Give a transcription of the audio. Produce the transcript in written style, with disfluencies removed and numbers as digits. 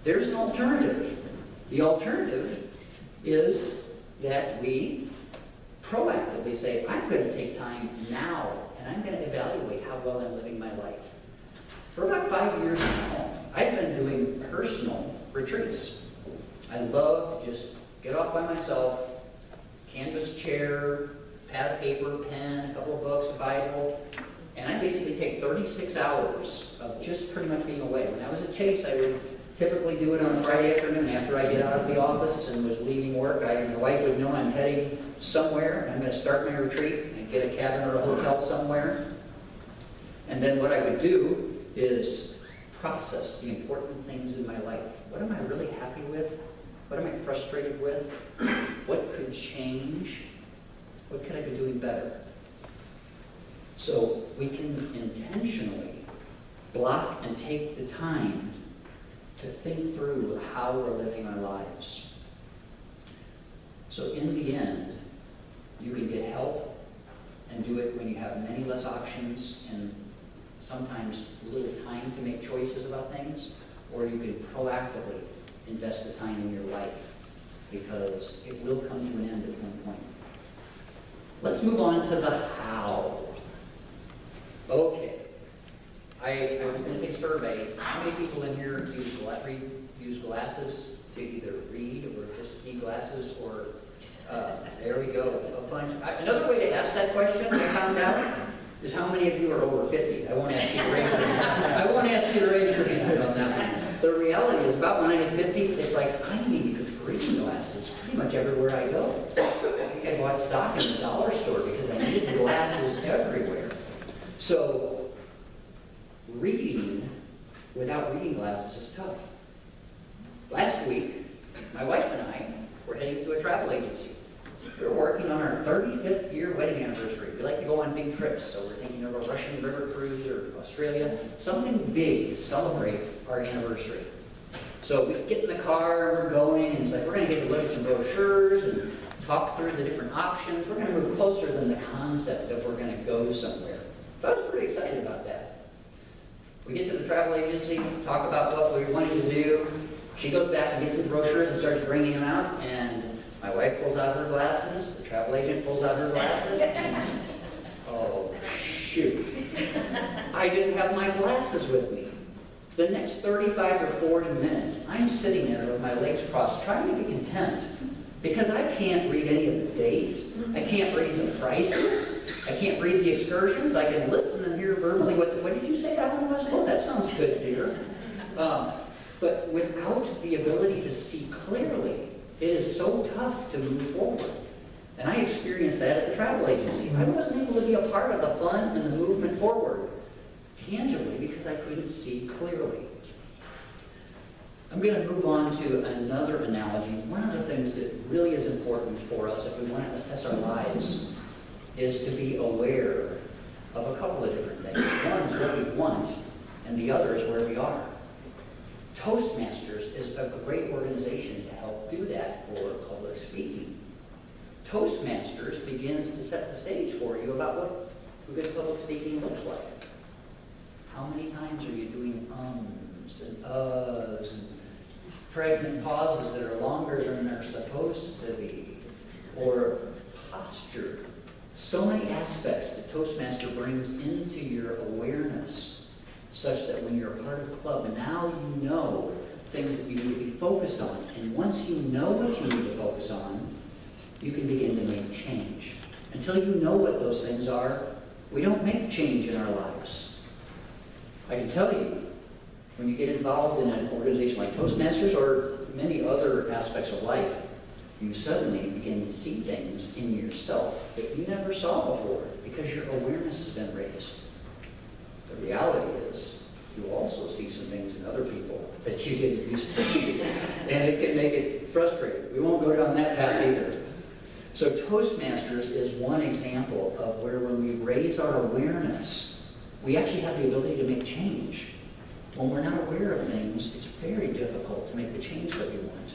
There's an alternative. The alternative is that we proactively say, I'm going to take time now and I'm going to evaluate how well I'm living my life. For about 5 years now, I've been doing personal retreats. I love to just get off by myself, canvas chair, pad of paper, pen, a couple of books, a Bible, and I basically take 36 hours of just pretty much being away. When I was at Chase, I would typically do it on a Friday afternoon after I get out of the office and was leaving work. My wife would know I'm heading somewhere, and I'm going to start my retreat and get a cabin or a hotel somewhere. And then what I would do is process the important things in my life. What am I really happy with? What am I frustrated with? What could change? What could I be doing better? So we can intentionally block and take the time to think through how we're living our lives. So in the end, you can get help and do it when you have many less options and sometimes little time to make choices about things, or you can proactively invest the time in your life because it will come to an end at one point. Let's move on to the how. Okay. I was going to take a survey. How many people in here use glasses to either read or just need glasses? Or there we go, a bunch. Another way to ask that question, I found out, is how many of you are over 50? I won't ask you to raise your hand. I won't ask you to raise your hand on that one. The reality is, about when I hit 50, it's like I need reading glasses pretty much everywhere I go. I think I bought stock in the dollar store because I needed glasses everywhere. So reading without reading glasses is tough. Last week, my wife and I were heading to a travel agency. We were working on our 35th year wedding anniversary. We like to go on big trips, so we're thinking of a Russian river cruise or Australia, something big to celebrate our anniversary. So we get in the car, we're going, and it's like, we're going to get to look at some brochures and talk through the different options. We're going to move closer than the concept of we're going to go somewhere. So I was pretty excited about that. We get to the travel agency, talk about what we wanted to do. She goes back and gets the brochures and starts bringing them out, and my wife pulls out her glasses, the travel agent pulls out her glasses, and oh, shoot. I didn't have my glasses with me. The next 35 or 40 minutes, I'm sitting there with my legs crossed, trying to be content, because I can't read any of the dates, I can't read the prices, I can't read the excursions, I can listen and hear verbally, what did you say that one was? Oh, that sounds good, dear. But without the ability to see clearly, it is so tough to move forward. And I experienced that at the travel agency. I wasn't able to be a part of the fun and the movement forward tangibly because I couldn't see clearly. I'm going to move on to another analogy. One of the things that really is important for us if we want to assess our lives is to be aware of a couple of different things. One is what we want, and the other is where we are. Toastmasters is a great organization to help do that for public speaking. Toastmasters begins to set the stage for you about what good public speaking looks like. How many times are you doing ums and uhs and pregnant pauses that are longer than they're supposed to be? Or posture. So many aspects that Toastmaster brings into your awareness such that when you're a part of a club, now you know things that you need to be focused on. And once you know what you need to focus on, you can begin to make change. Until you know what those things are, we don't make change in our lives. I can tell you, when you get involved in an organization like Toastmasters or many other aspects of life, you suddenly begin to see things in yourself that you never saw before because your awareness has been raised. The reality is, you also see some things in other people that you didn't used to see, and it can make it frustrating. We won't go down that path either. So Toastmasters is one example of where when we raise our awareness, we actually have the ability to make change. When we're not aware of things, it's very difficult to make the change that we want.